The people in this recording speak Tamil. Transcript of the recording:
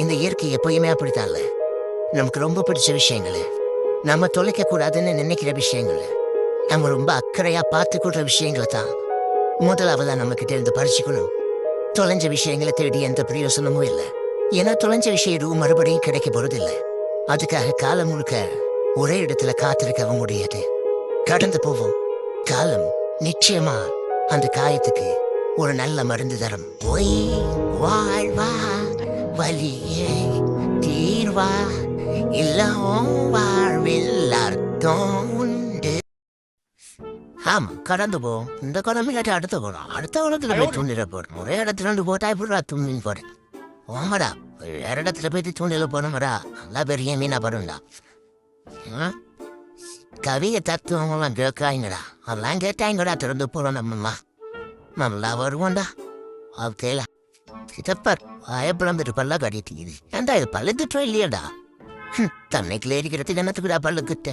இந்த இயற்கை எப்பயுமே அப்படித்தான் இல்ல. நமக்கு ரொம்ப பிடிச்ச விஷயங்கள், நம்ம தொலைக்க கூடாதுன்னு நினைக்கிற விஷயங்கள், நம்ம ரொம்ப அக்கறையா பார்த்துக்கிற விஷயங்களை தான் முதலாவதா நம்ம கிட்ட இருந்து பறிச்சுக்கணும். தொலைஞ்ச விஷயங்களை தேடி எந்த பிரயோசனமும் இல்லை. ஏன்னா தொலைஞ்ச விஷயம் எதுவும் மறுபடியும் கிடைக்க போறது இல்லை. அதுக்காக காலம் முழுக்க ஒரே இடத்துல காத்திருக்கவும் முடியாது. கடந்து போவோம். காலம் நிச்சயமா அந்த காயத்துக்கு ஒரு நல்ல மருந்து தரும். பொய் வாழ்வா வலியே தீர்வா இல்லவும் வாழ்வில் அர்த்தம் உண்டு. ஆமா, கடந்து போவோம். இந்த குளம் இல்லாட்டி அடுத்த குளம், அடுத்த குளத்துல போய் தூண்டில போறோம். ஒரே இடத்துல இருந்து போட்டா இப்படா தூண்டின்னு போறேன். ஓமடா, வேற இடத்துல போயிட்டு தூண்டில போனோம்டா, நல்லா பெரிய மீனா படும்டா. கவிய தத்துவம் கேட்காங்கடா, அதெல்லாம் கேட்டாங்கடா. திறந்து போறோம் நம்மம்மா, நல்லா வருவோம்டா. ஓகேல சித்தப்பர் பயப்பிழந்துட்டு பல்ல கட்டிட்டு ஏன்டா இது பழுத்துட்டோம் இல்லையாடா? தன்னைக்குள்ள இருக்கிறது என்னத்துக்குடா பல்லுக்கிட்ட?